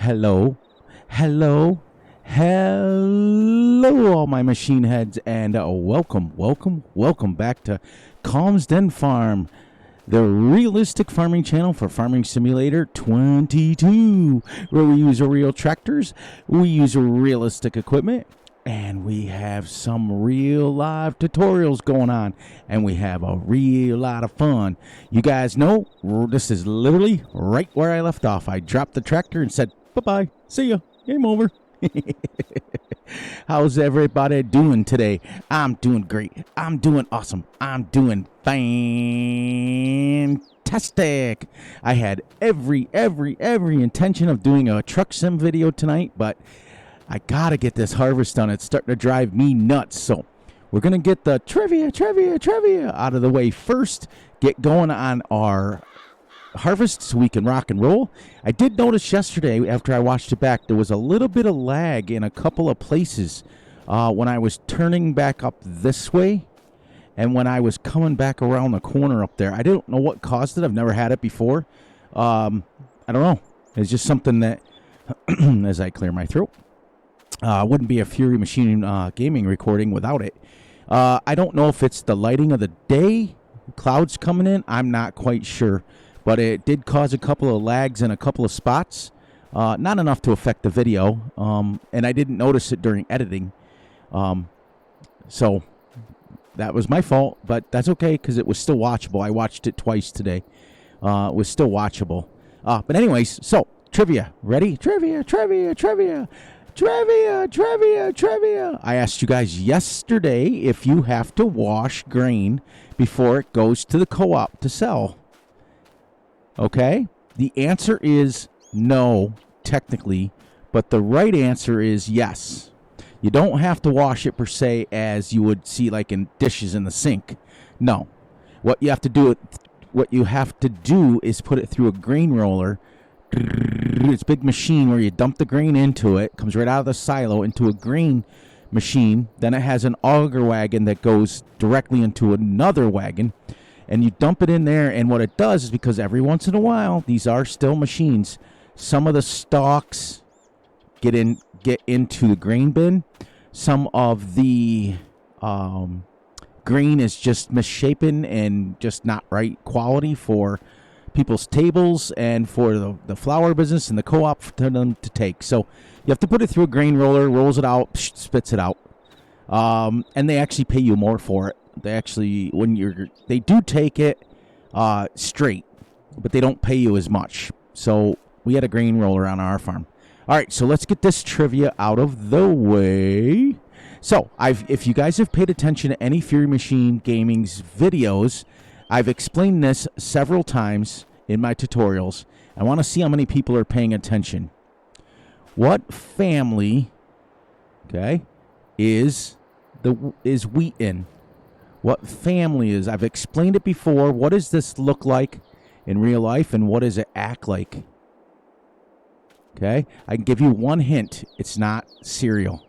Hello, hello, hello, all my machine heads, and welcome back to Calmsden Farm, the realistic farming channel for Farming Simulator 22, where we use real tractors, we use realistic equipment, and we have some real live tutorials going on, and we have a real lot of fun. You guys know this is literally right where I left off. I dropped the tractor and said, bye-bye, see ya, game over. How's everybody doing today? I'm doing great. I'm doing awesome. I'm doing fantastic. I had every intention of doing a truck sim video tonight, but I gotta get this harvest done. It's starting to drive me nuts. So we're gonna get the trivia out of the way first. Get going on our harvest so we can rock and roll. I did notice yesterday after I watched it back, there was a little bit of lag in a couple of places when I was turning back up this way and when I was coming back around the corner up there. I don't know what caused it. I've never had it before. I don't know. It's just something that, as I clear my throat, wouldn't be a Fury Machine gaming recording without it. I don't know if it's the lighting of the day, clouds coming in. I'm not quite sure. But it did cause a couple of lags in a couple of spots. Not enough to affect the video. And I didn't notice it during editing. So that was my fault. But that's okay because it was still watchable. I watched it twice today. It was still watchable. But anyways, so trivia. Ready? Trivia. I asked you guys yesterday if you have to wash grain before it goes to the co-op to sell. Okay? The answer is no, technically, but the right answer is yes. You don't have to wash it per se as you would see like in dishes in the sink. No. What you have to do is put it through a grain roller. It's a big machine where you dump the grain into it, comes right out of the silo into a grain machine. Then it has an auger wagon that goes directly into another wagon. And you dump it in there, and what it does is, because every once in a while, these are still machines, some of the stalks get into the grain bin. Some of the grain is just misshapen and just not right quality for people's tables and for the flour business and the co-op for them to take. So you have to put it through a grain roller, rolls it out, spits it out. And they actually pay you more for it. They actually, they do take it straight, but they don't pay you as much. So we had a grain roller on our farm. All right, so let's get this trivia out of the way. So if you guys have paid attention to any Fury Machine Gaming's videos, I've explained this several times in my tutorials. I want to see how many people are paying attention. What family, okay, is wheat in? What family is? I've explained it before. What does this look like in real life, and what does it act like? Okay? I can give you one hint. It's not cereal.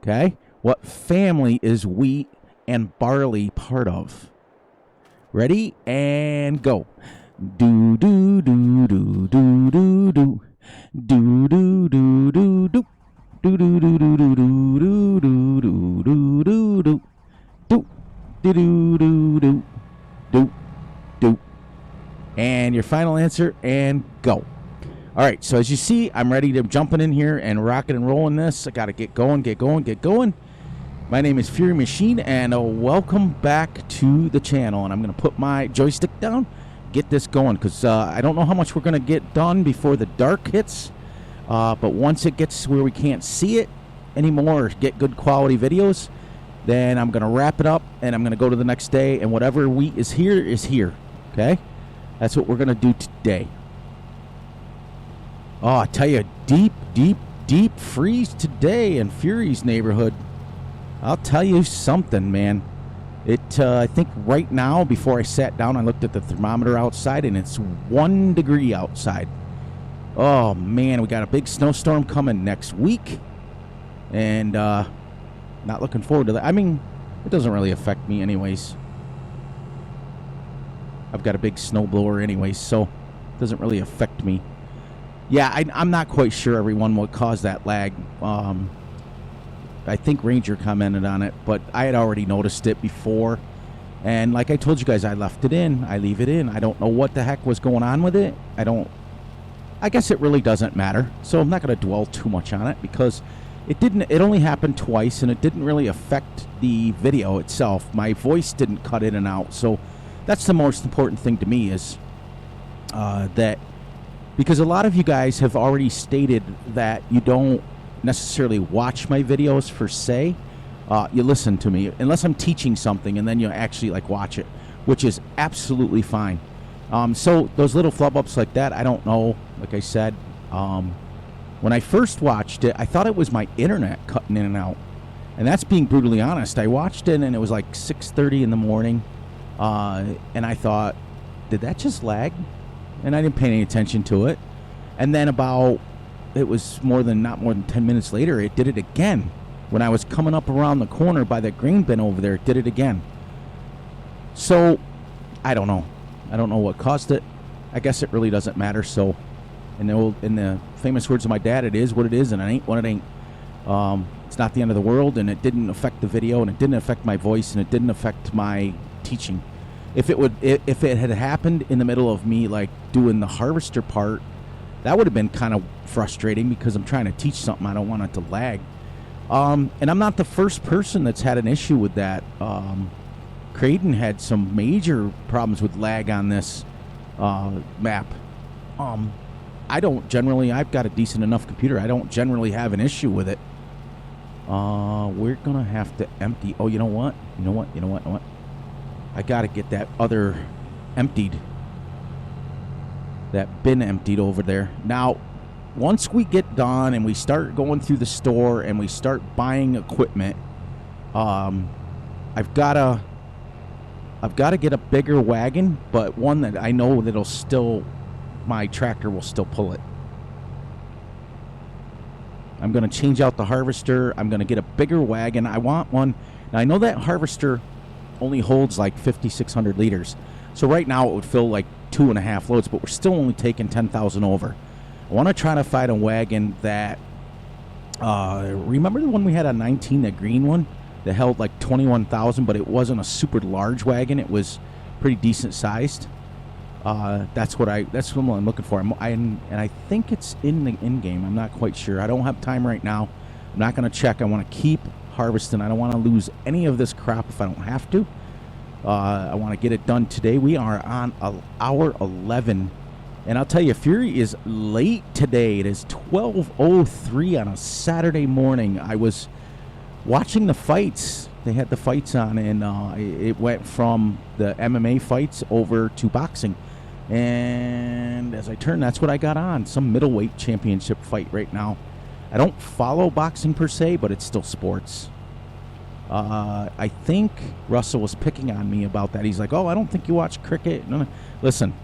Okay? What family is wheat and barley part of? Ready? And go. Do do do do do do do. Do do do do do. Do do do do do do do do do do do do. Do do do do do do. And your final answer, and go. All right, so as you see, I'm ready to jump in here and rocking and rolling this. I got to get going. My name is Fury Machine, and welcome back to the channel. And I'm going to put my joystick down, get this going, because I don't know how much we're going to get done before the dark hits. But once it gets where we can't see it anymore or get good quality videos, then I'm going to wrap it up, and I'm going to go to the next day, and whatever wheat is here, okay? That's what we're going to do today. Oh, I tell you, deep freeze today in Fury's neighborhood. I'll tell you something, man. I think right now, before I sat down, I looked at the thermometer outside, and it's 1 degree outside. Oh, man, we got a big snowstorm coming next week, and not looking forward to that. I mean, it doesn't really affect me anyways. I've got a big snowblower anyways, so it doesn't really affect me. Yeah, I'm not quite sure, everyone, what caused that lag. I think Ranger commented on it, but I had already noticed it before. And like I told you guys, I left it in. I leave it in. I don't know what the heck was going on with it. I guess it really doesn't matter. So I'm not going to dwell too much on it because it only happened twice and it didn't really affect the video itself. My voice didn't cut in and out. So that's the most important thing to me is that because a lot of you guys have already stated that you don't necessarily watch my videos per se. You listen to me unless I'm teaching something, and then you actually like watch it, which is absolutely fine. So those little flub ups like that, I don't know. Like I said, when I first watched it, I thought it was my internet cutting in and out, and that's being brutally honest. I watched it and it was like 6:30 in the morning, and I thought, did that just lag? And I didn't pay any attention to it. And then it was not more than 10 minutes later, it did it again. When I was coming up around the corner by that grain bin over there, it did it again. So, I don't know. I don't know what caused it. I guess it really doesn't matter. So, in the famous words of my dad, it is what it is, and it ain't what it ain't. It's not the end of the world, and it didn't affect the video, and it didn't affect my voice, and it didn't affect my teaching. If it had happened in the middle of me like doing the harvester part, that would have been kind of frustrating because I'm trying to teach something. I don't want it to lag. And I'm not the first person that's had an issue with that. Creighton had some major problems with lag on this map. I've got a decent enough computer. I don't generally have an issue with it. We're going to have to empty. Oh, you know what? I got to get that other emptied. That bin emptied over there. Now, once we get done and we start going through the store and we start buying equipment, I've got to get a bigger wagon, but one that I know my tractor will still pull it. I'm going to change out the harvester. I'm going to get a bigger wagon. I want one. Now, I know that harvester only holds like 5,600 liters. So right now it would fill like 2.5 loads, but we're still only taking 10,000 over. I want to try to find a wagon that, remember the one we had on 19, that green one that held like 21,000, but it wasn't a super large wagon. It was pretty decent sized. That's what I'm looking for. And I think it's in the in-game. I'm not quite sure. I don't have time right now. I'm not going to check. I want to keep harvesting. I don't want to lose any of this crop if I don't have to. I want to get it done today. We are on hour 11. And I'll tell you, Fury is late today. It is 12:03 on a Saturday morning. I was watching the fights. They had the fights on, and it went from the MMA fights over to boxing. And as I turned, that's what I got on. Some middleweight championship fight right now. I don't follow boxing per se, but it's still sports. I think Russell was picking on me about that. He's like, oh, I don't think you watch cricket. No. Listen,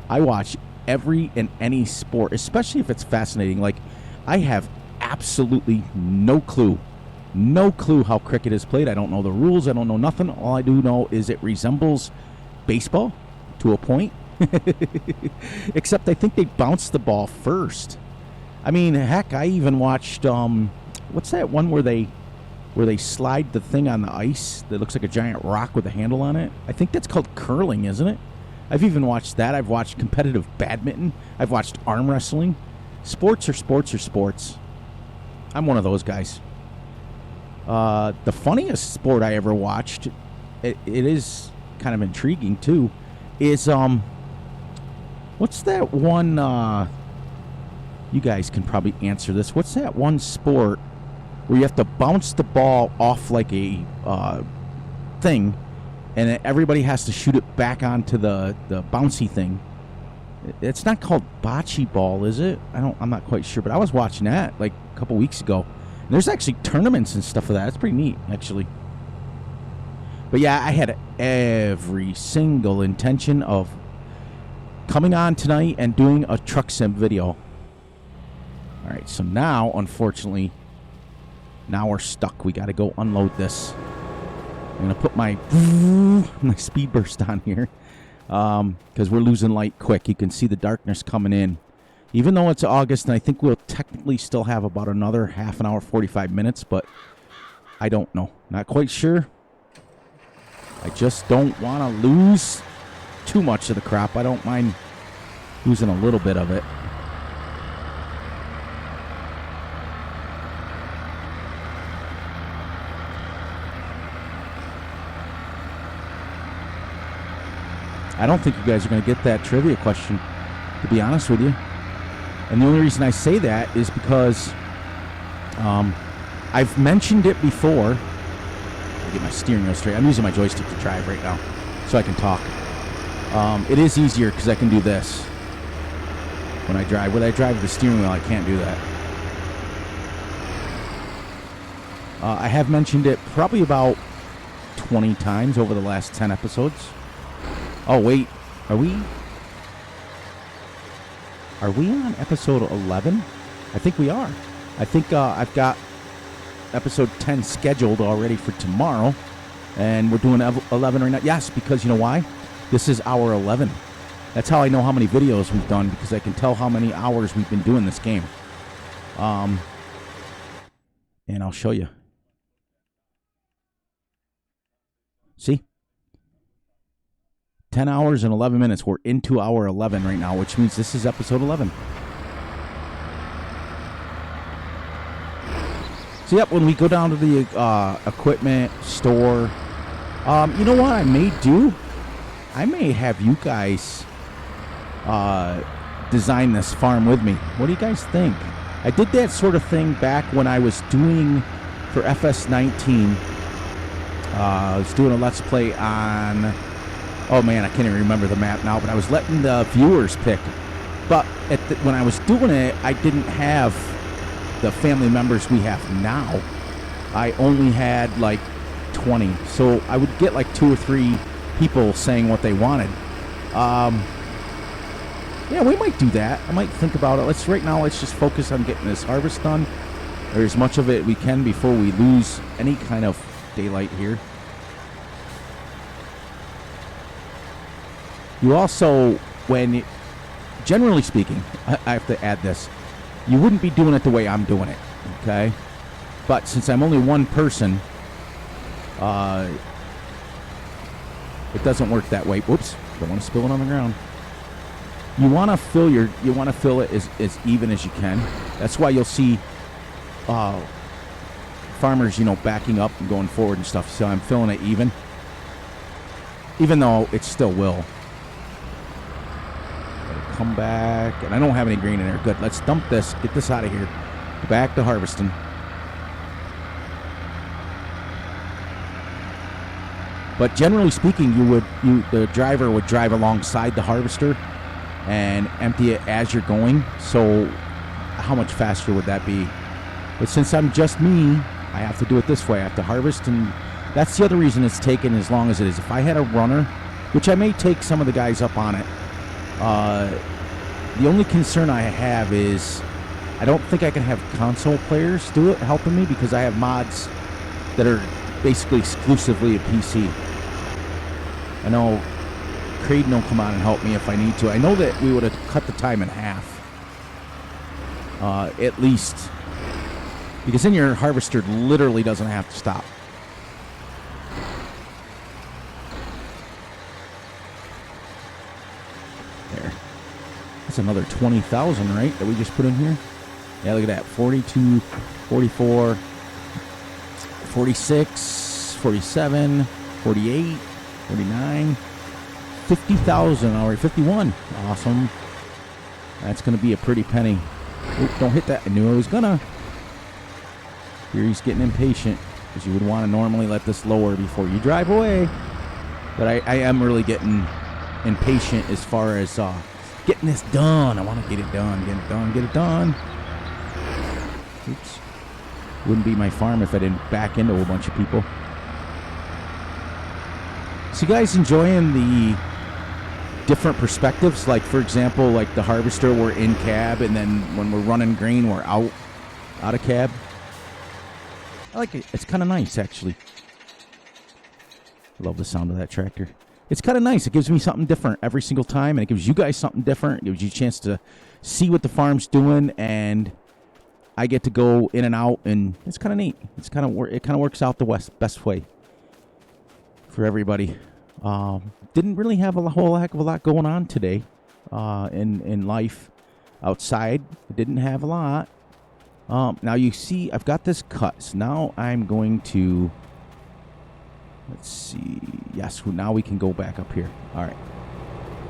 I watch every and any sport, especially if it's fascinating. Like, I have absolutely no clue how cricket is played. I don't know the rules. I don't know nothing. All I do know is it resembles baseball to a point. Except I think they bounce the ball first. I mean, heck, I even watched, what's that one where they slide the thing on the ice that looks like a giant rock with a handle on it? I think that's called curling, isn't it? I've even watched that. I've watched competitive badminton. I've watched arm wrestling. Sports are sports. I'm one of those guys. The funniest sport I ever watched, it is kind of intriguing too, is, what's that one, you guys can probably answer this. What's that one sport where you have to bounce the ball off like a thing, and everybody has to shoot it back onto the bouncy thing? It's not called bocce ball, is it? I'm not quite sure, but I was watching that like a couple weeks ago. And there's actually tournaments and stuff for that. It's pretty neat, actually. But yeah, I had every single intention of coming on tonight and doing a truck sim video. All right, so now, unfortunately, now we're stuck. We got to go unload this. I'm going to put my speed burst on here because we're losing light quick. You can see the darkness coming in. Even though it's August, and I think we'll technically still have about another half an hour, 45 minutes, but I don't know. Not quite sure. I just don't want to lose too much of the crop. I don't mind losing a little bit of it. I don't think you guys are going to get that trivia question, to be honest with you. And the only reason I say that is because I've mentioned it before. I'll get my steering wheel straight. I'm using my joystick to drive right now so I can talk. It is easier because I can do this when I drive. When I drive the steering wheel, I can't do that. I have mentioned it probably about 20 times over the last 10 episodes. Oh, wait. Are we on episode 11? I think we are. I think I've got episode 10 scheduled already for tomorrow, and we're doing 11 right now. Yes, because you know why? This is hour 11. That's how I know how many videos we've done, because I can tell how many hours we've been doing this game. And I'll show you. See? 10 hours and 11 minutes. We're into hour 11 right now, which means this is episode 11. So, yep, when we go down to the equipment store, you know what I may do? I may have you guys design this farm with me. What do you guys think? I did that sort of thing back when I was doing, for Fs19, I was doing a Let's Play on... Oh, man, I can't even remember the map now, but I was letting the viewers pick. But when I was doing it, I didn't have the family members we have now. I only had, like, 20. So I would get, like, 2 or 3 people saying what they wanted. Yeah, we might do that. I might think about it. Right now, let's just focus on getting this harvest done, or as much of it we can before we lose any kind of daylight here. You also, generally speaking, I have to add this, you wouldn't be doing it the way I'm doing it, okay? But since I'm only one person, it doesn't work that way. Whoops, don't want to spill it on the ground. You want to fill it as even as you can. That's why you'll see farmers, backing up and going forward and stuff. So I'm filling it even though it still will. Come back, and I don't have any grain in there. Good. Let's dump this. Get this out of here. Back to harvesting. But generally speaking, the driver would drive alongside the harvester and empty it as you're going. So, how much faster would that be? But since I'm just me, I have to do it this way. I have to harvest, and that's the other reason it's taken as long as it is. If I had a runner, which I may take some of the guys up on it. The only concern I have is I don't think I can have console players do it, helping me, because I have mods that are basically exclusively a PC. I know Craden will come on and help me if I need to. I know that we would have cut the time in half, at least, because then your harvester literally doesn't have to stop. That's another 20,000, right, that we just put in here? Yeah, look at that. 42, 44, 46, 47, 48, 49, 50,000 already. 51. Awesome. That's going to be a pretty penny. Oop, don't hit that. I knew I was going to. Here he's getting impatient, because you would want to normally let this lower before you drive away. But I am really getting impatient as far as... getting this done. I want to get it done. Get it done. Oops. Wouldn't be my farm if I didn't back into a bunch of people. So you guys enjoying the different perspectives? Like, for example, like the harvester, we're in cab, and then when we're running grain, we're out of cab. I like it. It's kind of nice, actually. I love the sound of that tractor. it's kind of nice. It gives me something different every single time, and it gives you guys something different. It gives you a chance to see what the farm's doing, and I get to go in and out, and it's kind of neat. It kind of works out the best way for everybody. Didn't really have a whole heck of a lot going on today in life outside. Didn't have a lot. Now you see I've got this cut. So now I'm going to, let's see. Yes, now we can go back up here. All right.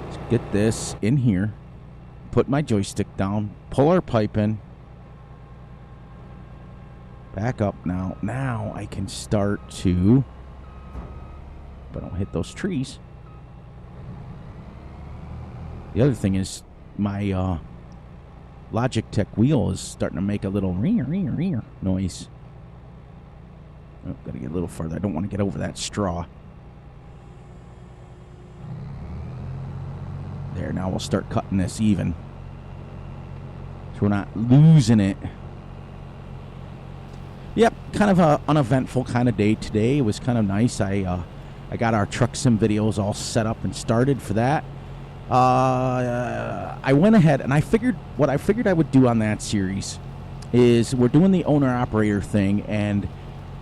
Let's get this in here. Put my joystick down. Pull our pipe in. Back up now. Now I can start to, but I don't hit those trees. The other thing is my Logitech wheel is starting to make a little ring noise. Oh, gotta get a little further. I don't want to get over that straw. There, now we'll start cutting this even, so we're not losing it. Yep, kind of a uneventful kind of day today. It was kind of nice. I got our truck sim videos all set up and started for that. I went ahead and I figured I would do on that series is we're doing the owner-operator thing, and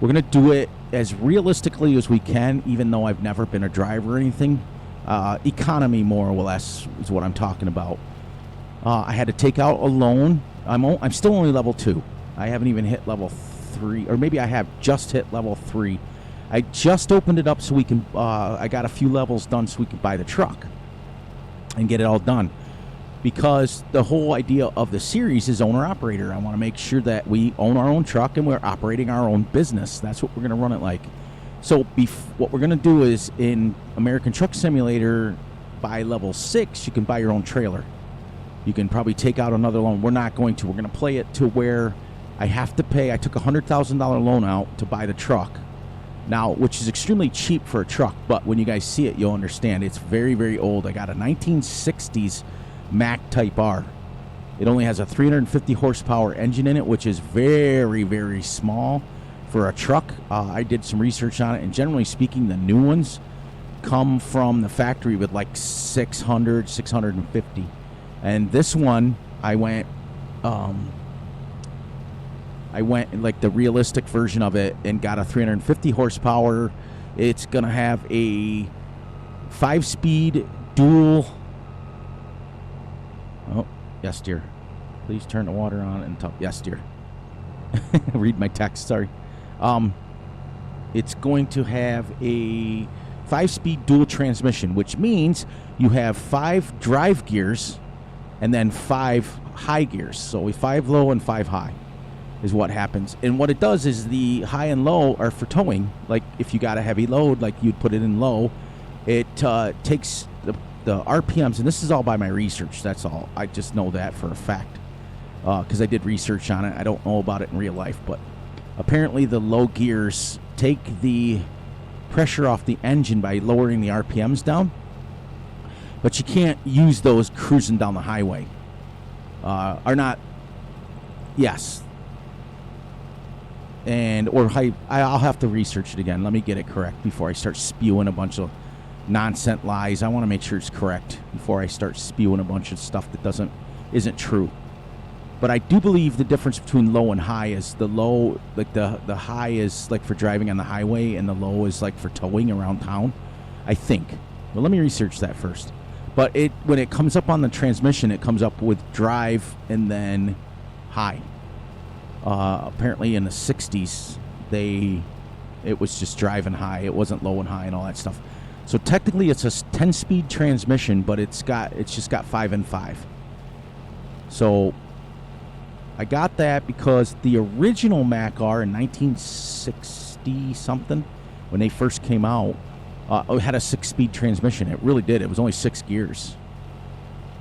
we're going to do it as realistically as we can, even though I've never been a driver or anything. Economy, more or less, is what I'm talking about. I had to take out a loan. I'm still only level 2. I haven't even hit level 3, or maybe I have just hit level 3. I just opened it up so we can, I got a few levels done so we can buy the truck and get it all done, because the whole idea of the series is owner-operator. I want to make sure that we own our own truck and we're operating our own business. That's what we're going to run it like. So what we're going to do is, in American Truck Simulator, by level 6, you can buy your own trailer. You can probably take out another loan. We're not going to. We're going to play it to where I have to pay. I took a $100,000 loan out to buy the truck. Now, which is extremely cheap for a truck, but when you guys see it, you'll understand. It's very, very old. I got a 1960s Mack Type R. It only has a 350 horsepower engine in it, which is very, very small for a truck. I did some research on it, and generally speaking, the new ones come from the factory with like 600, 650. And this one, I went like the realistic version of it and got a 350 horsepower. It's going to have a 5-speed dual. Oh, yes, dear. Please turn the water on and talk. Yes, dear. Read my text, sorry. It's going to have a 5-speed dual transmission, which means you have 5 drive gears and then 5 high gears. So 5 low and 5 high is what happens. And what it does is the high and low are for towing. Like if you got a heavy load, like you'd put it in low, it takes the RPMs, and this is all by my research. That's all. I just know that for a fact because I did research on it. I don't know about it in real life, but apparently the low gears take the pressure off the engine by lowering the RPMs down, but you can't use those cruising down the highway. Or not. Yes. I'll have to research it again. Let me get it correct before I start spewing a bunch of nonsense lies. I want to make sure it's correct before I start spewing a bunch of stuff that isn't true. But I do believe the difference between low and high is the low, like the high is like for driving on the highway, and the low is like for towing around town, I think. Well, let me research that first. But when it comes up on the transmission, it comes up with drive and then high. Apparently in the 60s, it was just drive and high. It wasn't low and high and all that stuff. So technically it's a 10-speed transmission, but it's just got 5 and 5. So I got that because the original Mack R in 1960 something, when they first came out, it had a 6-speed transmission. It really did. It was only 6 gears.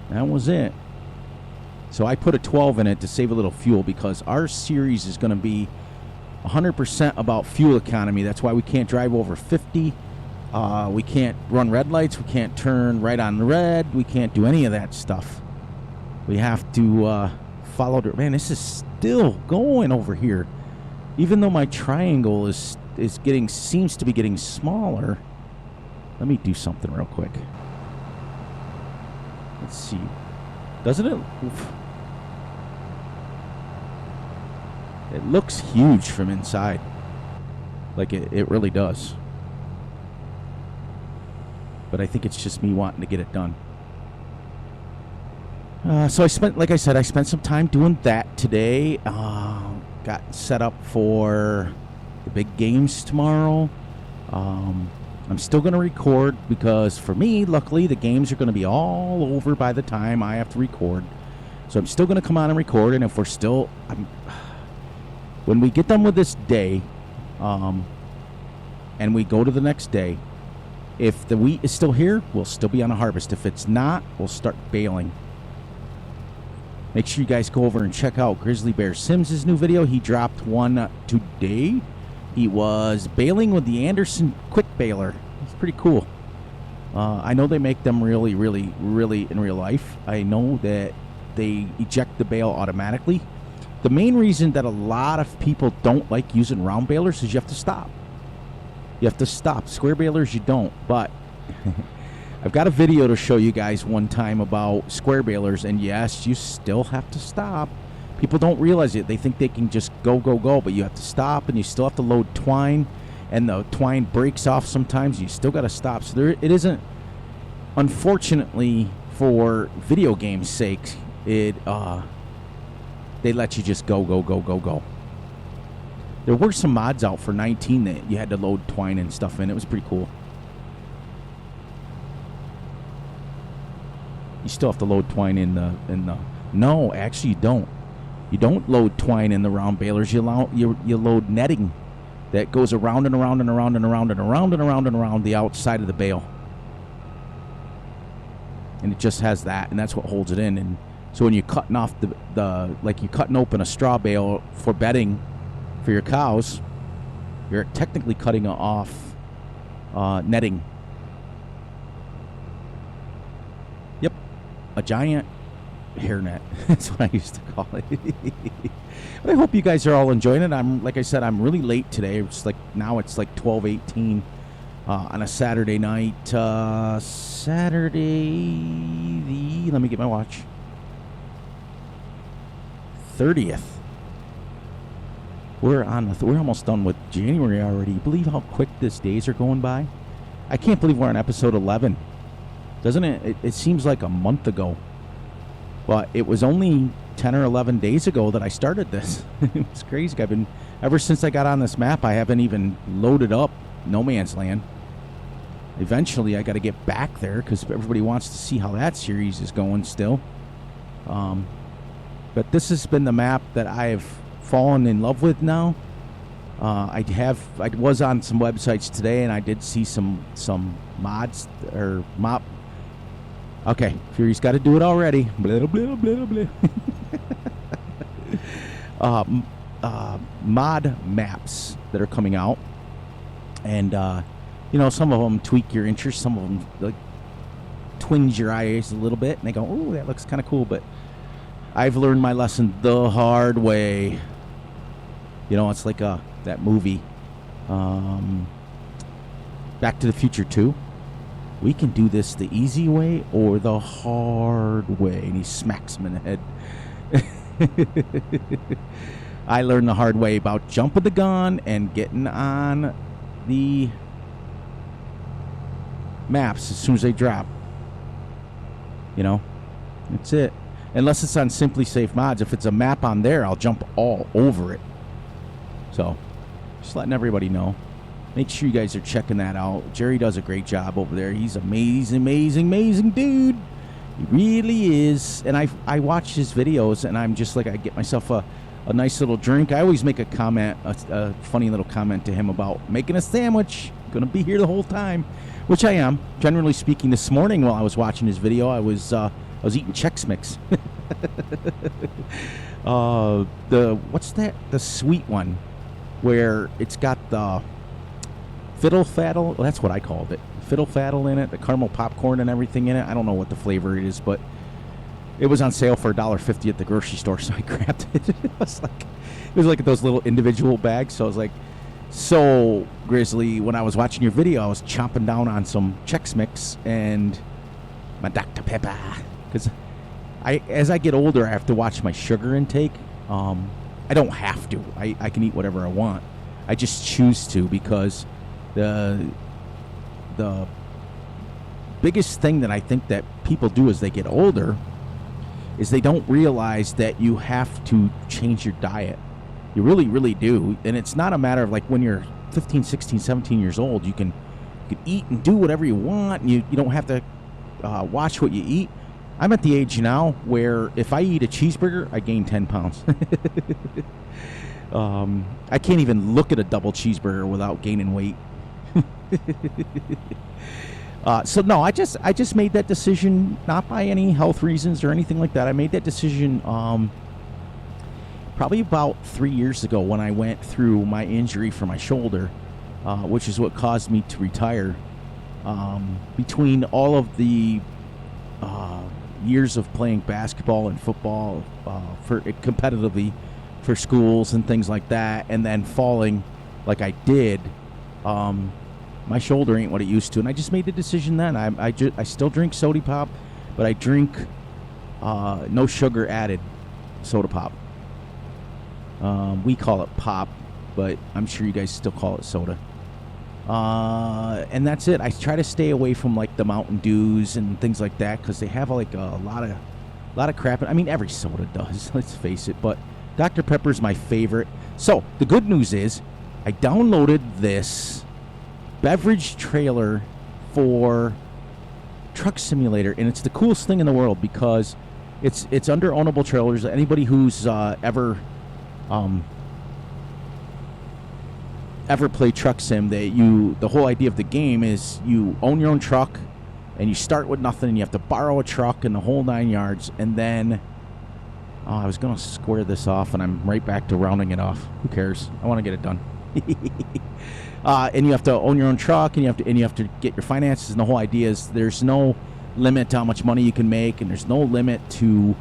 That was it. So I put a 12 in it to save a little fuel, because our series is going to be 100% about fuel economy. That's why we can't drive over 50. We can't run red lights. We can't turn right on red. We can't do any of that stuff. We have to follow the... Man, this is still going over here. Even though my triangle seems to be getting smaller. Let me do something real quick. Let's see. Doesn't it? Oof. It looks huge from inside. Like it really does. But I think it's just me wanting to get it done. So I spent some time doing that today. Got set up for the big games tomorrow. I'm still going to record because for me, luckily, the games are going to be all over by the time I have to record. So I'm still going to come on and record. And if we're still, when we get done with this day, and we go to the next day, if the wheat is still here, we'll still be on a harvest. If it's not, we'll start baling. Make sure you guys go over and check out Grizzly Bear Sims' new video. He dropped one today. He was baling with the Anderson Quick Baler. It's pretty cool. I know they make them really, really, really in real life. I know that they eject the bale automatically. The main reason that a lot of people don't like using round balers is you have to stop. You have to stop. Square balers, you don't. But I've got a video to show you guys one time about square balers, and yes, you still have to stop. People don't realize it. They think they can just go, but you have to stop, and you still have to load twine, and the twine breaks off sometimes. You still got to stop. So it isn't, unfortunately, for video games' sake, they let you just go. There were some mods out for 19 that you had to load twine and stuff in. It was pretty cool. You still have to load twine in the. No, actually, you don't. You don't load twine in the round balers. You load netting that goes around and around and around and around and around and around and around the outside of the bale. And it just has that, and that's what holds it in. And so when you're cutting off like you're cutting open a straw bale for bedding for your cows, you're technically cutting off netting. Yep, a giant hairnet. That's what I used to call it. But I hope you guys are all enjoying it. Like I said, I'm really late today. It's like 12:18 on a Saturday night. Let me get my watch. 30th. We're almost done with January already. You believe how quick these days are going by? I can't believe we're on episode 11. Doesn't it? It seems like a month ago. But it was only 10 or 11 days ago that I started this. It's crazy. Ever since I got on this map, I haven't even loaded up No Man's Land. Eventually, I got to get back there because everybody wants to see how that series is going still. But this has been the map that I've fallen in love with now. I was on some websites today, and I did see some mods or mop. Okay, Fury's got to do it already. Blah, blah, blah, blah. Mod maps that are coming out, and some of them tweak your interest, some of them like twinge your eyes a little bit, and they go, "Oh, that looks kind of cool." But I've learned my lesson the hard way. It's like that movie, Back to the Future 2. We can do this the easy way or the hard way. And he smacks him in the head. I learned the hard way about jumping the gun and getting on the maps as soon as they drop. That's it. Unless it's on Simply Safe Mods. If it's a map on there, I'll jump all over it. So, just letting everybody know. Make sure you guys are checking that out. Jerry does a great job over there. He's amazing, amazing, amazing dude. He really is. And I watch his videos, and I'm just like, I get myself a nice little drink. I always make a comment, a funny little comment to him about making a sandwich. Going to be here the whole time, which I am. Generally speaking, this morning while I was watching his video, I was eating Chex Mix. What's that? The sweet one, where it's got the fiddle faddle. Well, that's what I called it. Fiddle faddle in it, the caramel popcorn and everything in it. I don't know what the flavor it is, but it was on sale for $1.50 at the grocery store, so I grabbed it. It was like those little individual bags. So I was like, So, Grizzly, when I was watching your video, I was chomping down on some Chex Mix and my Dr. Pepper. Because as I get older, I have to watch my sugar intake. I don't have to. I can eat whatever I want. I just choose to, because the biggest thing that I think that people do as they get older is they don't realize that you have to change your diet. You really, really do. And it's not a matter of like when you're 15, 16, 17 years old, you can eat and do whatever you want. And you don't have to watch what you eat. I'm at the age now where if I eat a cheeseburger, I gain 10 pounds. I can't even look at a double cheeseburger without gaining weight. So no, I just made that decision not by any health reasons or anything like that. I made that decision probably about 3 years ago when I went through my injury for my shoulder, which is what caused me to retire. Between all of the years of playing basketball and football for competitively for schools and things like that, and then falling like I did, my shoulder ain't what it used to, and I just made the decision then. I still drink soda pop, but I drink no sugar added soda pop. We call it pop, but I'm sure you guys still call it soda. And that's it. I try to stay away from like the Mountain Dews and things like that, because they have like a lot of crap. I mean, every soda does, let's face it, but Dr. Pepper's my favorite. So the good news is I downloaded this Beverage trailer for Truck Simulator, and it's the coolest thing in the world because it's under ownable trailers. Anybody who's ever played Truck Sim, the whole idea of the game is you own your own truck and you start with nothing and you have to borrow a truck and the whole 9 yards, and then I was gonna square this off and I'm right back to rounding it off. Who cares? I want to get it done. And you have to own your own truck, and you have to get your finances. And the whole idea is there's no limit to how much money you can make, and there's no limit to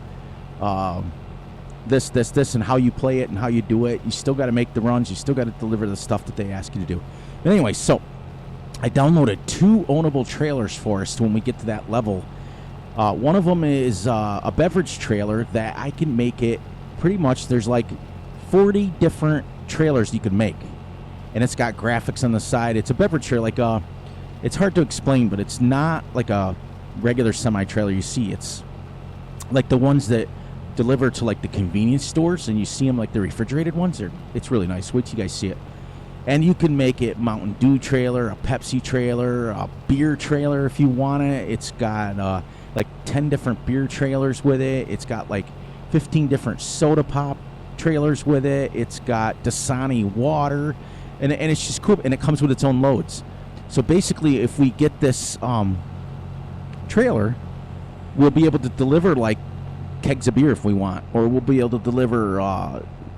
this, and how you play it and how you do it. You still got to make the runs. You still got to deliver the stuff that they ask you to do. But anyway, so I downloaded 2 ownable trailers for us when we get to that level. One of them is a beverage trailer that I can make it pretty much. There's like 40 different trailers you can make. And it's got graphics on the side. It's a beverage trailer, like it's hard to explain, but it's not like a regular semi-trailer you see. It's like the ones that deliver to like the convenience stores, and you see them like the refrigerated ones. It's really nice. Wait till you guys see it. And you can make it Mountain Dew trailer, a Pepsi trailer, a beer trailer if you want it. It's got like 10 different beer trailers with it. It's got like 15 different soda pop trailers with it. It's got Dasani water. And it's just cool, and it comes with its own loads. So basically, if we get this trailer, we'll be able to deliver like kegs of beer if we want, or we'll be able to deliver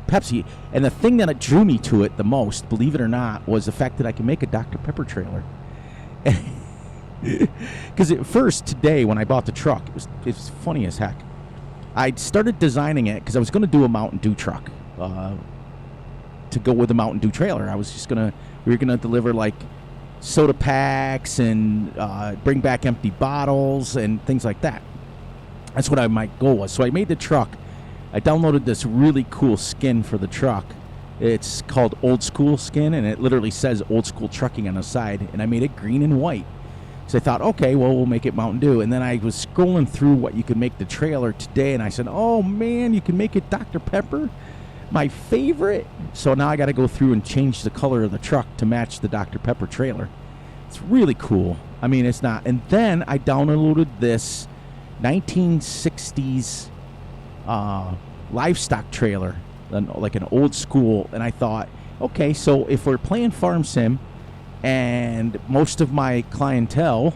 Pepsi. And the thing that drew me to it the most, believe it or not, was the fact that I can make a Dr. Pepper trailer. Because at first, today, when I bought the truck, it was funny as heck. I started designing it because I was going to do a Mountain Dew truck. To go with the Mountain Dew trailer. We were gonna deliver like soda packs and bring back empty bottles and things like that. That's what my goal was. So I made the truck. I downloaded this really cool skin for the truck. It's called Old School Skin, and it literally says Old School Trucking on the side, and I made it green and white. So I thought, okay, well, we'll make it Mountain Dew. And then I was scrolling through what you could make the trailer today, and I said, oh man, you can make it Dr. Pepper? My favorite. So now I got to go through and change the color of the truck to match the Dr. Pepper trailer. It's really cool. I mean, it's not. And then I downloaded this 1960s livestock trailer, like an old school. And I thought, okay, so if we're playing Farm Sim and most of my clientele,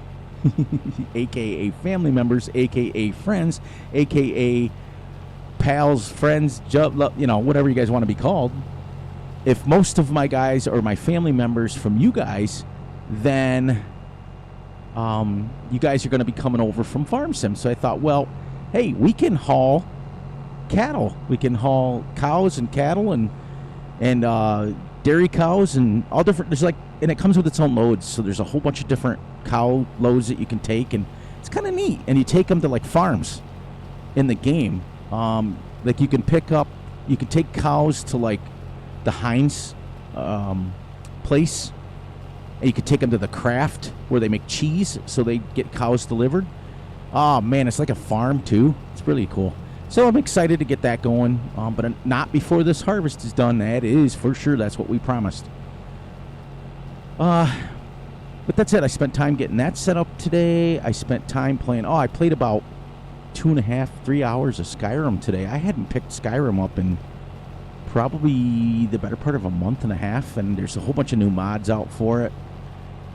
aka family members, aka friends, aka pals, friends, whatever you guys want to be called, if most of my guys are my family members from you guys, then you guys are going to be coming over from Farm Sim. So I thought, well, hey, we can haul cattle. We can haul cows and cattle and dairy cows and all different. There's like, and it comes with its own loads. So there's a whole bunch of different cow loads that you can take, and it's kind of neat. And you take them to like farms in the game. Like you can take cows to like the Heinz place, and you can take them to the Kraft where they make cheese. So they get cows delivered. Oh man, it's like a farm too. It's really cool. So I'm excited to get that going, but not before this harvest is done. That is for sure. That's what we promised. But that's it. I spent time getting that set up today. I spent time playing. I played about 2.5, 3 hours of Skyrim today. I hadn't picked Skyrim up in probably the better part of a month and a half, and there's a whole bunch of new mods out for it.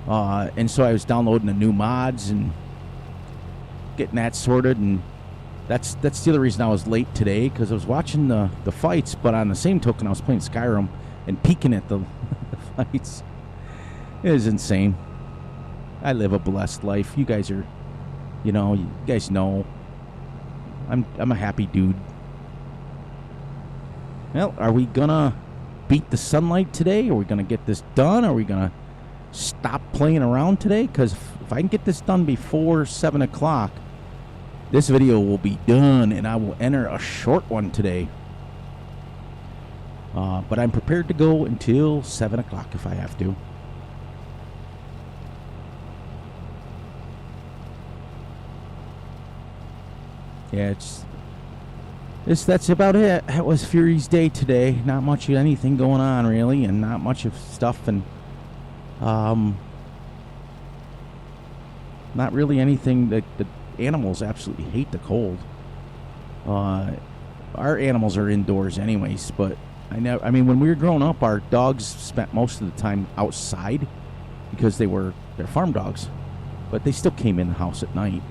And so I was downloading the new mods and getting that sorted, and that's the other reason I was late today, because I was watching the fights, but on the same token I was playing Skyrim and peeking at the fights. It is insane. I live a blessed life. You guys are, you guys know I'm a happy dude. Well, are we gonna beat the sunlight today? Are we gonna get this done? Are we gonna stop playing around today? Because if I can get this done before 7 o'clock, this video will be done, and I will enter a short one today. But I'm prepared to go until 7 o'clock if I have to. Yeah, that's about it. That was Fury's day today. Not much of anything going on, really, and not much of stuff, and not really anything that the animals absolutely hate the cold. Our animals are indoors anyways, but I mean, when we were growing up, our dogs spent most of the time outside because they're farm dogs, but they still came in the house at night.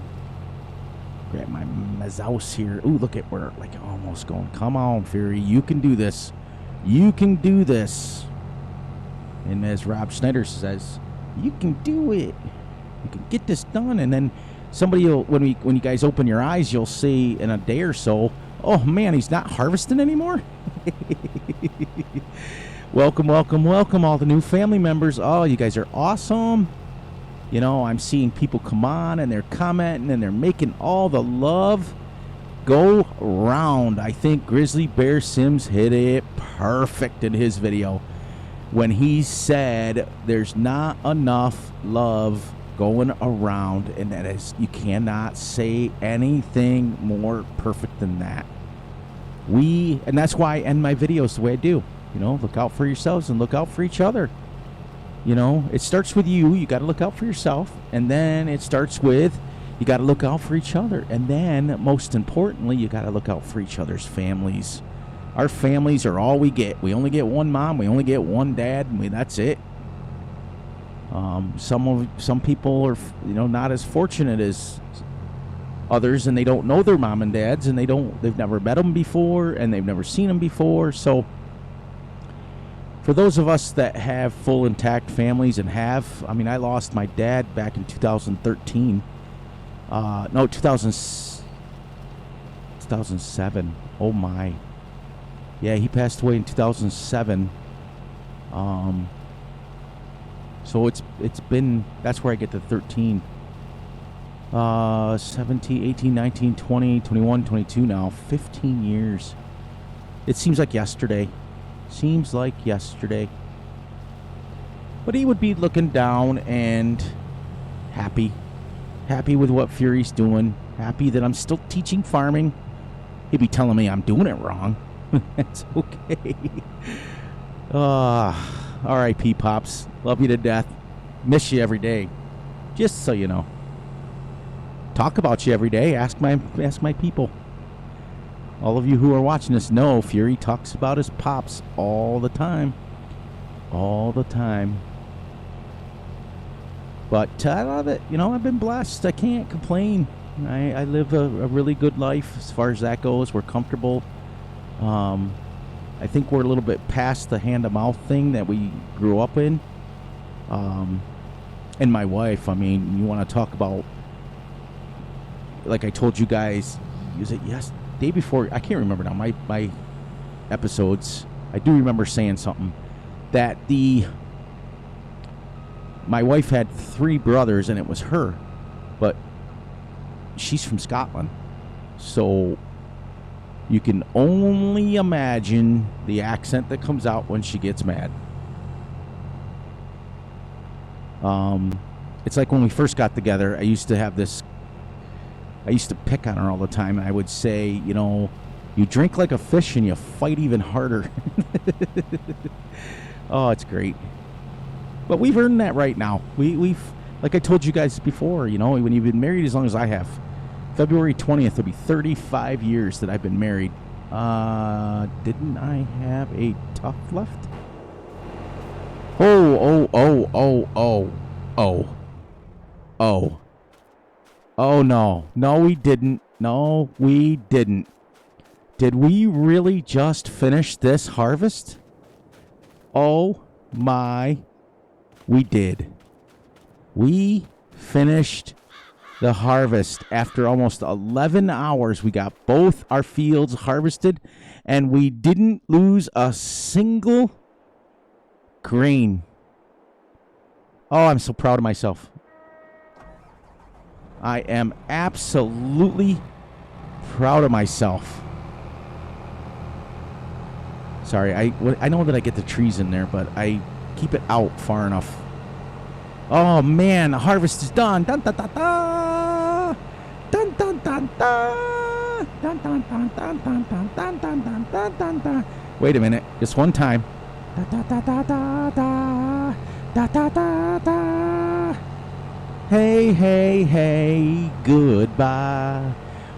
Grab my Mazouse here. Ooh, look at where, like, almost going. Come on, Fury, you can do this. You can do this. And as Rob Schneider says, you can do it. You can get this done. And then somebody will, when you guys open your eyes, you'll see in a day or so, oh man, he's not harvesting anymore. Welcome, welcome, welcome, all the new family members. Oh, you guys are awesome. I'm seeing people come on and they're commenting and they're making all the love go round. I think Grizzly Bear Sims hit it perfect in his video when he said there's not enough love going around, and that is, you cannot say anything more perfect than that. And that's why I end my videos the way I do. Look out for yourselves and look out for each other. It starts with you. You got to look out for yourself, and then it starts with you got to look out for each other, and then most importantly, you got to look out for each other's families. Our families are all we get. We only get one mom. We only get one dad. And that's it. Some people are not as fortunate as others, and they don't know their mom and dads, and they've never met them before, and they've never seen them before. So for those of us that have full intact families and I lost my dad back in 2013. 2007. Oh my. Yeah, he passed away in 2007. So it's been, that's where I get the 13. 17, 18, 19, 20, 21, 22 now. 15 years. It seems like yesterday. But he would be looking down and happy with what Fury's doing, happy that I'm still teaching farming. He'd be telling me I'm doing it wrong. That's okay. R.I.P. Pops. Love you to death. Miss you every day. Just so you know. Talk about you every day. Ask my people. All of you who are watching this know Fury talks about his pops all the time. All the time. But I love it. I've been blessed. I can't complain. I live a really good life as far as that goes. We're comfortable. I think we're a little bit past the hand-to-mouth thing that we grew up in. And my wife, you want to talk about, like I told you guys, day before, I can't remember now, my episodes, I do remember saying something. that my wife had 3 brothers, and it was her, but she's from Scotland, so you can only imagine the accent that comes out when she gets mad. It's like when we first got together, I used to pick on her all the time, and I would say, you know, you drink like a fish and you fight even harder. Oh, it's great. But we've earned that right now. We've, like I told you guys before, you know, when you've been married as long as I have, February 20th will be 35 years that I've been married. Didn't I have a tough left? Oh, no. No, we didn't. No, we didn't. Did we really just finish this harvest? Oh, my. We did. We finished the harvest. After almost 11 hours, we got both our fields harvested, and we didn't lose a single grain. Oh, I'm so proud of myself. I am absolutely proud of myself. Sorry, I know that I get the trees in there, but I keep it out far enough. Oh man, the harvest is done. Dun dun dun dun. Dun dun dun dun. Dun dun dun dun dun dun dun dun dun dun dun dun. Wait a minute, just one time. Da da da da da da. Da da da da. Hey, hey, hey, goodbye.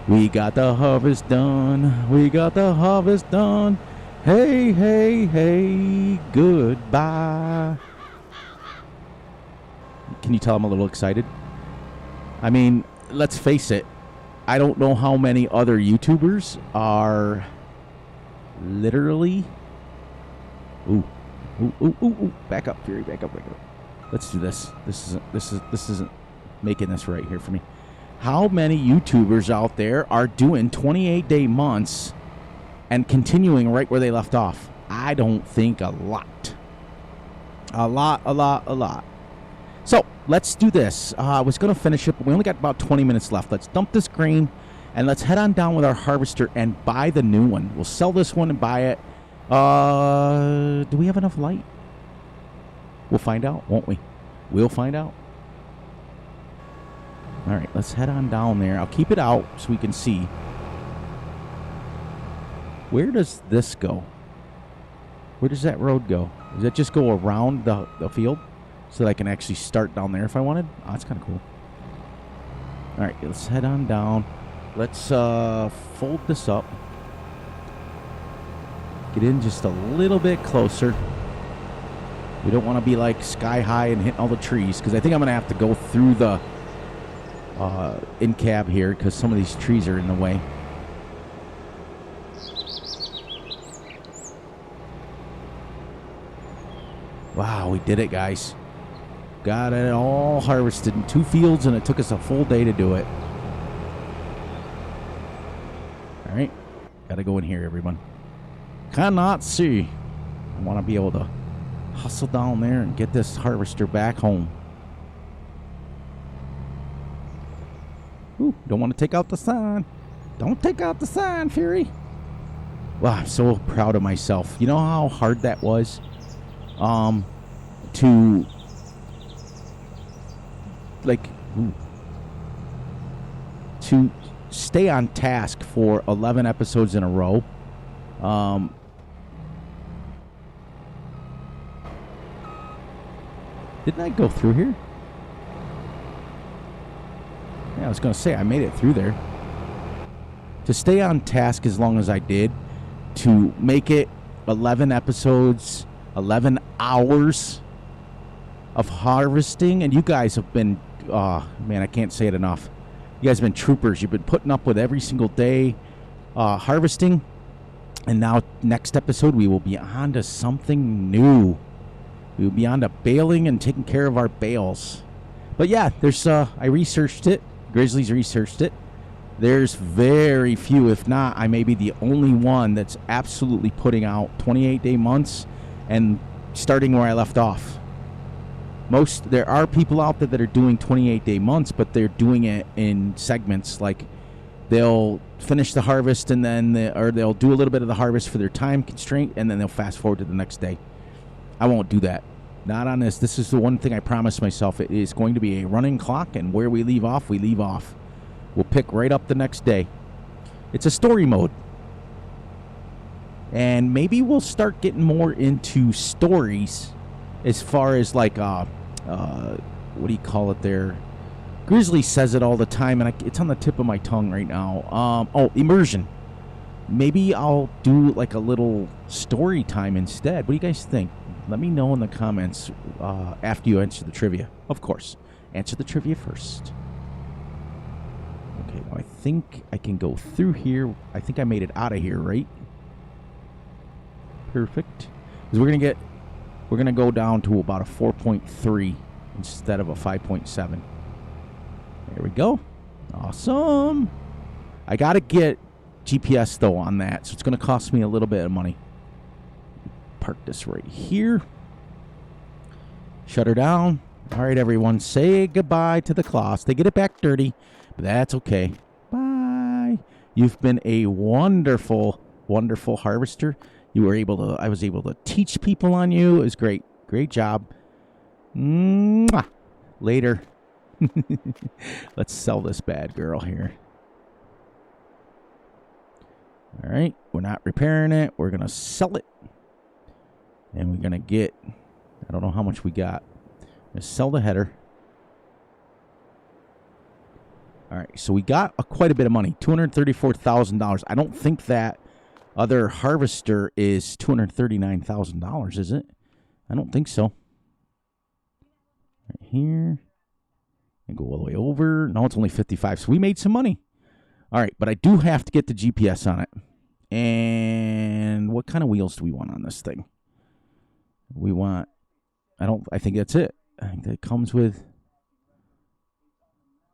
We got the harvest done. We got the harvest done. Hey, hey, hey, goodbye. Can you tell I'm a little excited? I mean, let's face it. I don't know how many other YouTubers are literally... Ooh. Back up, Fury. Back up. Let's do this. This isn't making this right here for me. How many YouTubers out there are doing 28-day months and continuing right where they left off? I don't think a lot. A lot. So, let's do this. I was going to finish it, but we only got about 20 minutes left. Let's dump this grain, and let's head on down with our harvester and buy the new one. We'll sell this one and buy it. Do we have enough light? We'll find out, won't we? We'll find out. All right, let's head on down there. I'll keep it out so we can see. Where does this go? Where does that road go? Does that just go around the field so that I can actually start down there if I wanted? Oh, that's kind of cool. All right, let's head on down. Let's fold this up. Get in just a little bit closer. We don't want to be like sky high and hitting all the trees, because I think I'm going to have to go through the in cab here because some of these trees are in the way. Wow, we did it, guys. Got it all harvested in 2 fields, and it took us a full day to do it. All right. Got to go in here, everyone. Cannot see. I want to be able to hustle down there and get this harvester back home. Ooh, don't want to take out the sign. Don't take out the sign, Fury. Wow, I'm so proud of myself. You know how hard that was? To stay on task for 11 episodes in a row. Didn't I go through here? Yeah, I was going to say, I made it through there. To stay on task as long as I did, to make it 11 episodes, 11 hours of harvesting, and you guys have been, man, I can't say it enough. You guys have been troopers. You've been putting up with every single day harvesting, and now next episode we will be on to something new. We will be on to baling and taking care of our bales. But yeah, there's I researched it. Grizzlies researched it. There's very few, if not, I may be the only one that's absolutely putting out 28-day months and starting where I left off. There are people out there that are doing 28-day months, but they're doing it in segments. Like they'll finish the harvest and then they'll do a little bit of the harvest for their time constraint, and then they'll fast forward to the next day. I won't do that. Not on this. This is the one thing I promised myself. It is going to be a running clock, and where we leave off, we leave off. We'll pick right up the next day. It's a story mode. And maybe we'll start getting more into stories as far as like, what do you call it there? Grizzly says it all the time, and it's on the tip of my tongue right now. Immersion. Maybe I'll do like a little story time instead. What do you guys think? Let me know in the comments after you answer the trivia. Of course. Answer the trivia first. Okay, now I think I can go through here. I think I made it out of here, right? Perfect. Because we're gonna go down to about a 4.3 instead of a 5.7. There we go. Awesome. I gotta get GPS though on that, so it's gonna cost me a little bit of money. Park this right here. Shut her down. All right, everyone, say goodbye to the cloths. They get it back dirty, but that's okay. Bye. You've been a wonderful, wonderful harvester. I was able to teach people on you. It was great. Great job. Mwah. Later. Let's sell this bad girl here. All right. We're not repairing it. We're going to sell it. And we're going to get, I don't know how much we got. Let's sell the header. All right. So we got quite a bit of money. $234,000. I don't think that other harvester is $239,000, is it? I don't think so. Right here. And go all the way over. No, it's only 55. So we made some money. All right, but I do have to get the GPS on it. And what kind of wheels do we want on this thing? We want, I think that's it. I think that comes with,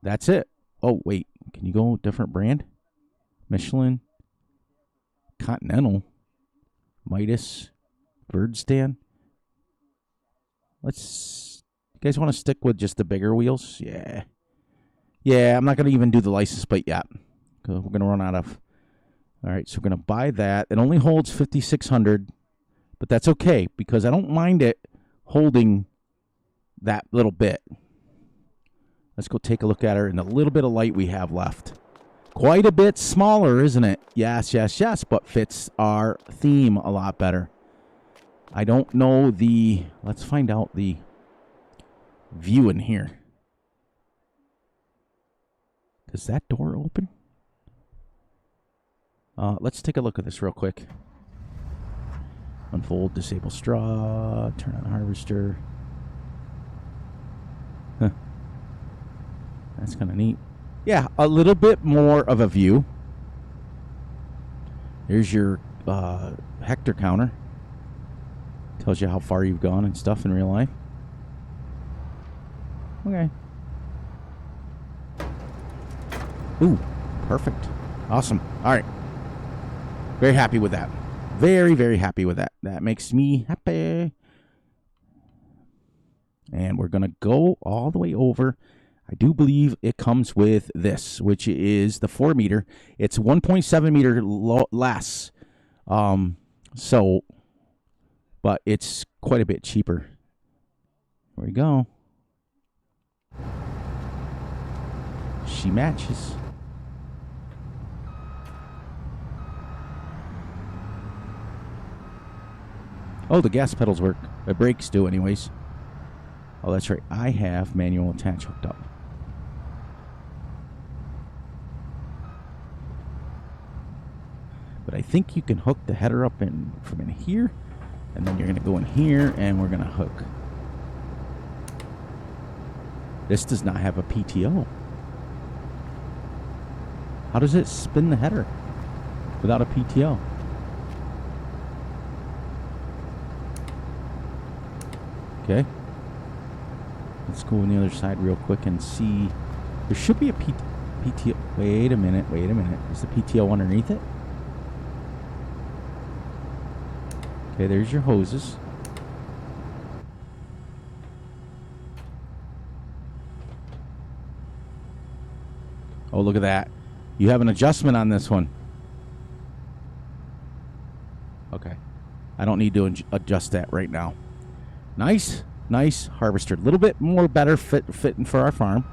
that's it. Oh, wait. Can you go different brand? Michelin. Continental, Midas, Birdstan. You guys want to stick with just the bigger wheels? Yeah. Yeah, I'm not going to even do the license plate yet. We're going to run out of. All right, so we're going to buy that. It only holds 5,600, but that's okay because I don't mind it holding that little bit. Let's go take a look at her and the little bit of light we have left. Quite a bit smaller, isn't it? Yes, yes, yes, but fits our theme a lot better. I don't know let's find out the view in here. Does that door open? Let's take a look at this real quick. Unfold, disable straw, turn on harvester. Huh. That's kind of neat. Yeah, a little bit more of a view. There's your hectare counter. Tells you how far you've gone and stuff in real life. Okay. Ooh, perfect. Awesome. All right. Very happy with that. Very, very happy with that. That makes me happy. And we're going to go all the way over. I do believe it comes with this, which is the 4 meter. It's 1.7 meter less. But it's quite a bit cheaper. There we go. She matches. Oh, the gas pedals work. The brakes do anyways. Oh, that's right. I have manual attach hooked up. But I think you can hook the header up from in here. And then you're going to go in here and we're going to hook. This does not have a PTO. How does it spin the header without a PTO? Okay. Let's go on the other side real quick and see. There should be a PTO. Wait a minute. Is the PTO underneath it? Okay, there's your hoses. Oh, look at that. You have an adjustment on this one. Okay. I don't need to adjust that right now. Nice harvester. A little bit more better fitting for our farm.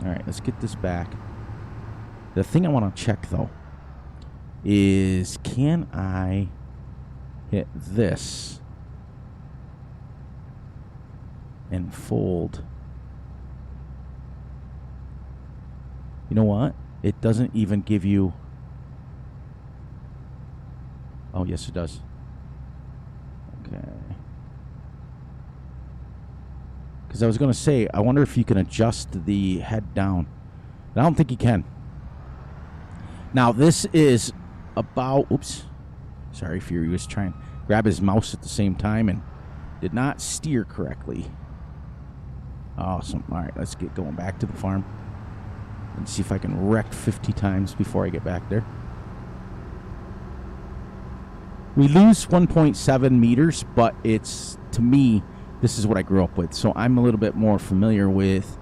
All right, let's get this back. The thing I want to check, though, is can I hit this and fold? You know what? It doesn't even give you... Oh, yes, it does. Okay. Because I was going to say, I wonder if you can adjust the head down. I don't think you can. Now, this is about... Oops. Sorry, Fury was trying to grab his mouse at the same time and did not steer correctly. Awesome. All right, let's get going back to the farm and see if I can wreck 50 times before I get back there. We lose 1.7 meters, but it's, to me, this is what I grew up with. So I'm a little bit more familiar with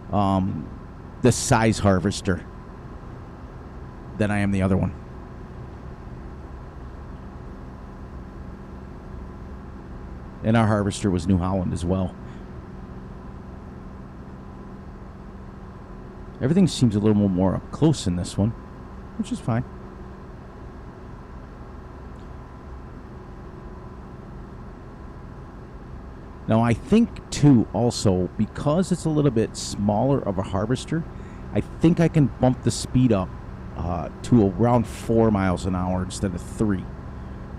the size harvester than I am the other one. And our harvester was New Holland as well. Everything seems a little more up close in this one, which is fine. Now, I think, too, also, because it's a little bit smaller of a harvester, I think I can bump the speed up to around 4 miles an hour instead of 3,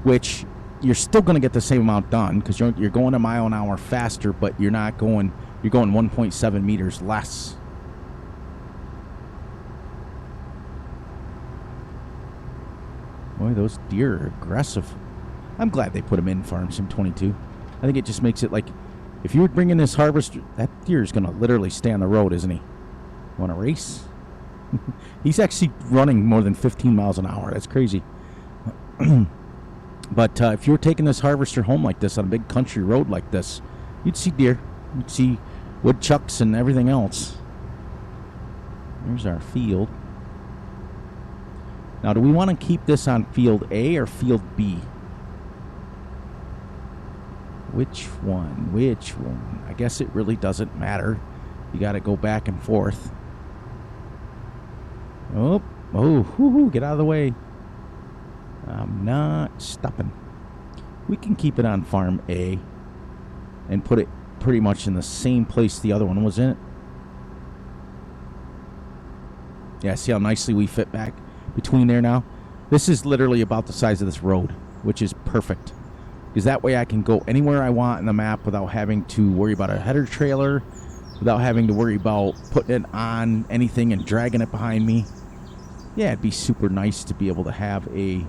which you're still going to get the same amount done because you're going a mile an hour faster, but you're going 1.7 meters less. Boy, those deer are aggressive. I'm glad they put them in Farm Sim 22. I think it just makes it like, if you were bringing this harvester, that deer is going to literally stay on the road, isn't he? Want to race? He's actually running more than 15 miles an hour. That's crazy. But if you were taking this harvester home like this on a big country road like this, you'd see deer. You'd see woodchucks and everything else. There's our field. Now, do we want to keep this on field A or field B? Which one? Which one? I guess it really doesn't matter. You got to go back and forth. Oh, get out of the way. I'm not stopping. We can keep it on Farm A and put it pretty much in the same place the other one was in. Yeah, see how nicely we fit back between there now? This is literally about the size of this road, which is perfect. Because that way I can go anywhere I want in the map without having to worry about a header trailer, without having to worry about putting it on anything and dragging it behind me. Yeah, it'd be super nice to be able to have a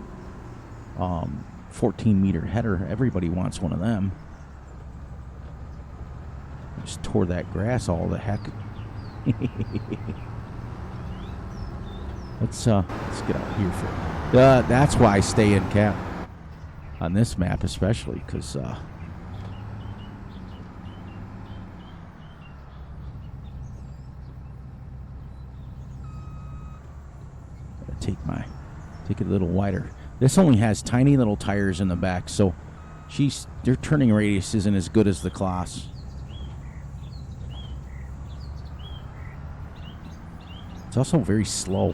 14-meter header. Everybody wants one of them. I just tore that grass all the heck. Let's get out here for it. That's why I stay in cap on this map, especially because take it a little wider. This only has tiny little tires in the back, so their turning radius isn't as good as the Claas. It's also very slow.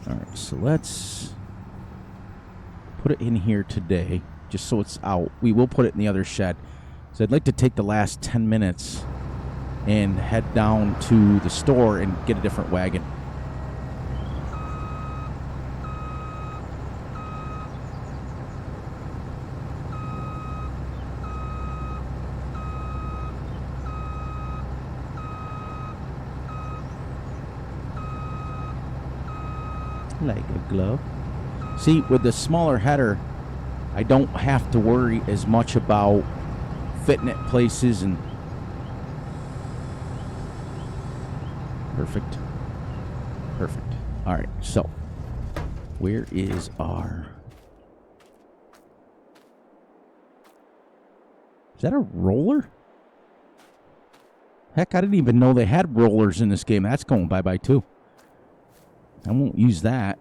Alright, so let's put it in here today, just so it's out. We will put it in the other shed. So I'd like to take the last 10 minutes and head down to the store and get a different wagon. Like a glove. See, with the smaller header, I don't have to worry as much about fitting it places and... Perfect. Alright, so where is our... Is that a roller? Heck, I didn't even know they had rollers in this game. That's going bye-bye, too. I won't use that.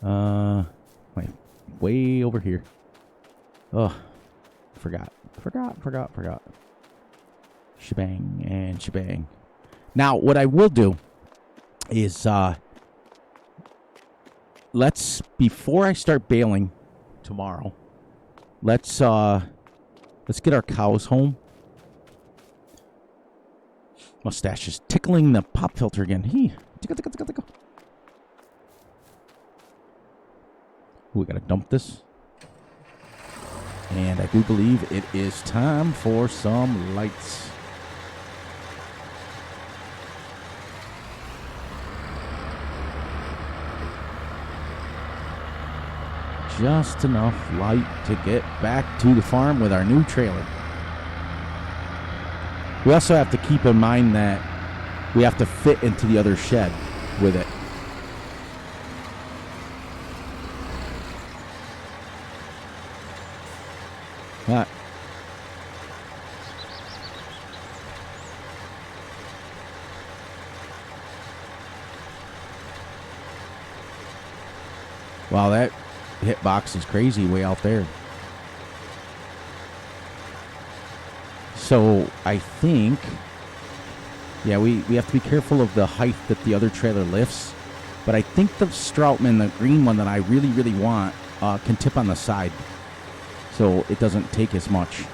Wait, way over here. Oh, forgot. Shebang and shebang. Now, what I will do is, before I start baling tomorrow, let's get our cows home. Mustache is tickling the pop filter again. Tickle. We gotta dump this. And I do believe it is time for some lights. Just enough light to get back to the farm with our new trailer. We also have to keep in mind that we have to fit into the other shed with it. Wow, that hitbox is crazy way out there. So I think, yeah, we have to be careful of the height that the other trailer lifts. But I think the Stroutman, the green one that I really, really want, can tip on the side. So it doesn't take as much.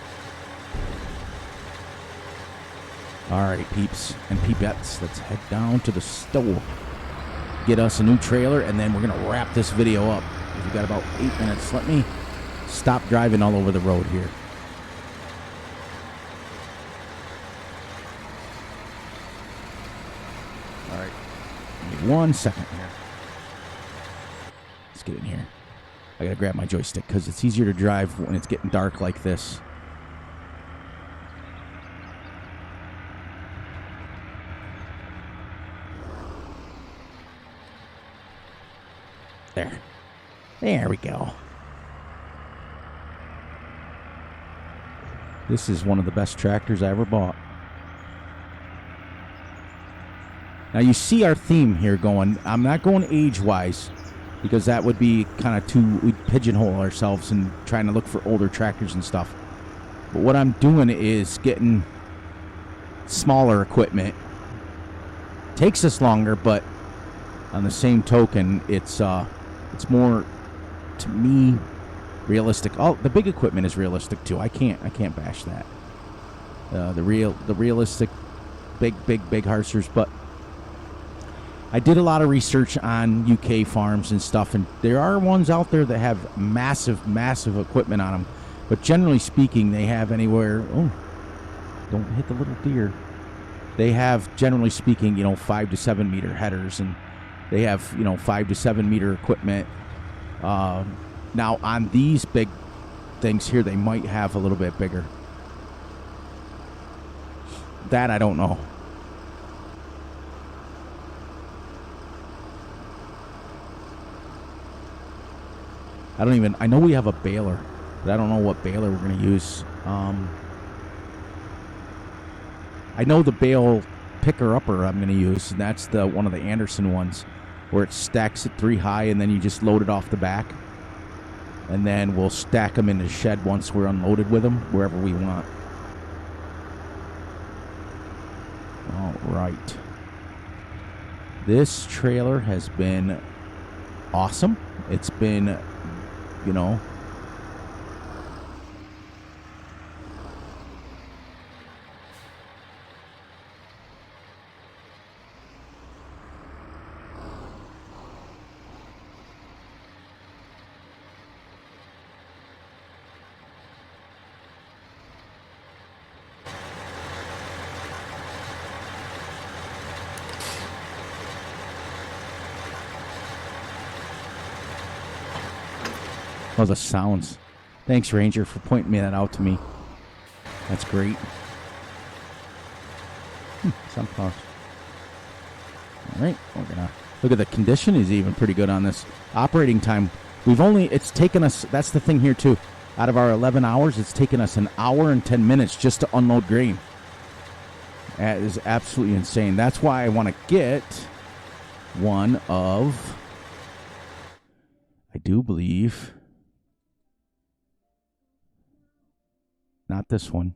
All right, peeps and peepettes, let's head down to the store. Get us a new trailer, and then we're going to wrap this video up. We've got about 8 minutes. Let me stop driving all over the road here. All right. Give me 1 second here. Let's get in here. I got to grab my joystick because it's easier to drive when it's getting dark like this. There we go. This is one of the best tractors I ever bought. Now you see our theme here going. I'm not going age-wise because that would be kind of we'd pigeonhole ourselves and trying to look for older tractors and stuff. But what I'm doing is getting smaller equipment. Takes us longer, but on the same token, it's more, to me, realistic. Oh, the big equipment is realistic too. I can't bash that. The realistic big harvesters, but I did a lot of research on UK farms and stuff, and there are ones out there that have massive equipment on them. But generally speaking, they have anywhere. Oh, don't hit the little deer. They have, generally speaking, 5 to 7 meter headers, and they have 5 to 7 meter equipment. Now on these big things here, they might have a little bit bigger. That I don't know. I know we have a baler, but I don't know what baler we're going to use. I know the bale picker-upper I'm going to use, and that's one of the Anderson ones, where it stacks it 3 high, and then you just load it off the back. And then we'll stack them in the shed once we're unloaded with them, wherever we want. All right. This trailer has been awesome. It's been, Oh, the sounds. Thanks, Ranger, for pointing that out to me. That's great. Sunflowers. All right, we're gonna look at the condition is even pretty good on this. Operating time, it's taken us, that's the thing here too. Out of our 11 hours, it's taken us 1 hour and 10 minutes just to unload grain. That is absolutely insane. That's why I want to get one of, I do believe, not this one,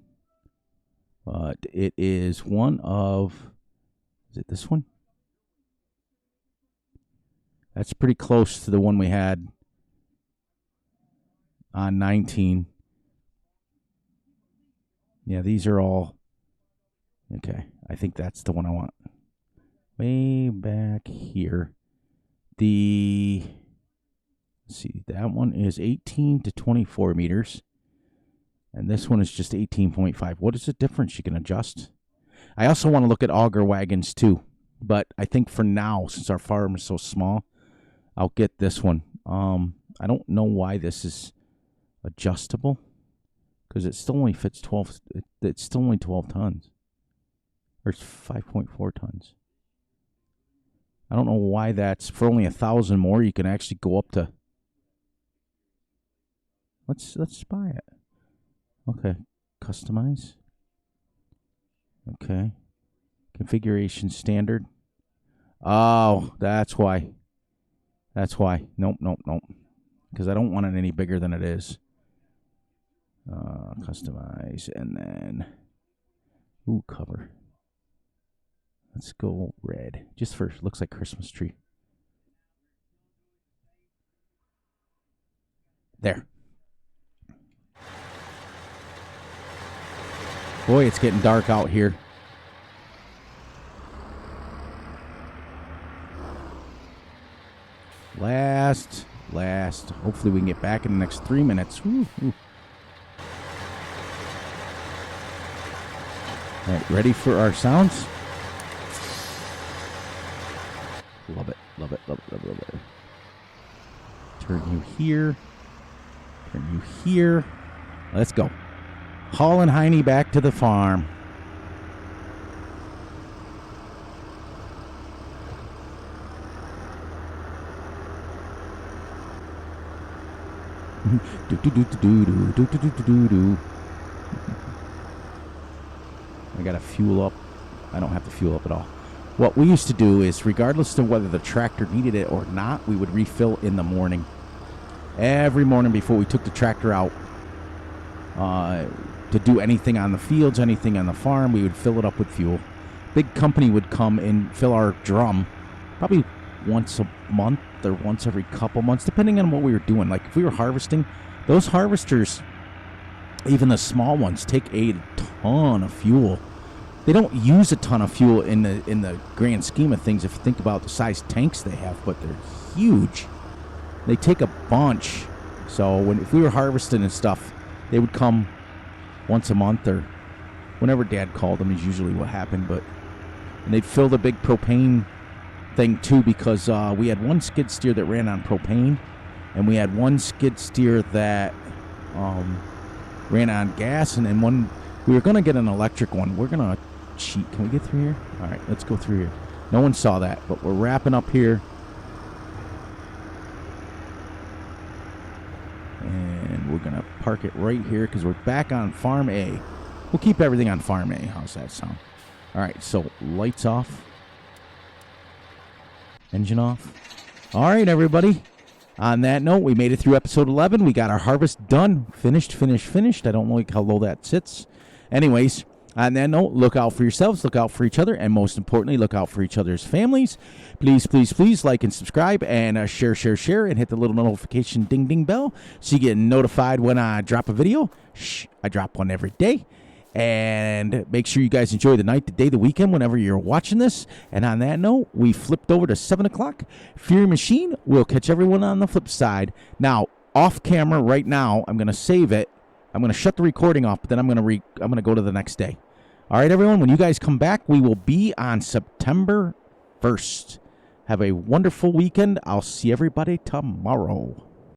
but it is one of, is it this one? That's pretty close to the one we had on 19. Yeah, these are all, okay, I think that's the one I want. Way back here. Let's see, that one is 18 to 24 meters. And this one is just 18.5. What is the difference? You can adjust. I also want to look at auger wagons too. But I think for now, since our farm is so small, I'll get this one. I don't know why this is adjustable. Because it still only fits 12. It's still only 12 tons. Or it's 5.4 tons. I don't know why that's, for only 1,000 more, you can actually go up to, let's buy it. Okay, customize. Okay, configuration standard. Oh, that's why. That's why. Nope. Because I don't want it any bigger than it is. Customize, and then, ooh, cover. Let's go red. Just for, looks like Christmas tree. There. Boy, it's getting dark out here. Last. Hopefully we can get back in the next 3 minutes. Woo. All right, ready for our sounds? Love it. Turn you here. Let's go. Hauling Heine back to the farm. I gotta fuel up. I don't have to fuel up at all. What we used to do is, regardless of whether the tractor needed it or not, we would refill in the morning. Every morning before we took the tractor out to do anything on the fields, anything on the farm, we would fill it up with fuel. Big company would come and fill our drum probably once a month or once every couple months, depending on what we were doing. Like if we were harvesting, those harvesters, even the small ones, take a ton of fuel. They don't use a ton of fuel in the grand scheme of things if you think about the size tanks they have, but they're huge. They take a bunch. So if we were harvesting and stuff, they would come once a month or whenever Dad called them is usually what happened. And they'd fill the big propane thing too, because we had one skid steer that ran on propane, and we had one skid steer that ran on gas, and then one we were going to get an electric one. We're going to cheat. Can we get through here? All right, let's go through here. No one saw that, but we're wrapping up here. And we're going to park it right here because we're back on Farm A. We'll keep everything on Farm A. How's that sound? All right, so lights off. Engine off. All right, everybody. On that note, we made it through episode 11. We got our harvest done. Finished. I don't like how low that sits. Anyways, on that note, look out for yourselves, look out for each other, and most importantly, look out for each other's families. Please like and subscribe, and share, and hit the little notification ding bell so you get notified when I drop a video. I drop one every day. And make sure you guys enjoy the night, the day, the weekend, whenever you're watching this. And on that note, we flipped over to 7 o'clock. Fury Machine. We'll catch everyone on the flip side. Now, off camera right now, I'm going to save it. I'm going to shut the recording off, but then I'm going to go to the next day. All right, everyone. When you guys come back, we will be on September 1st. Have a wonderful weekend. I'll see everybody tomorrow.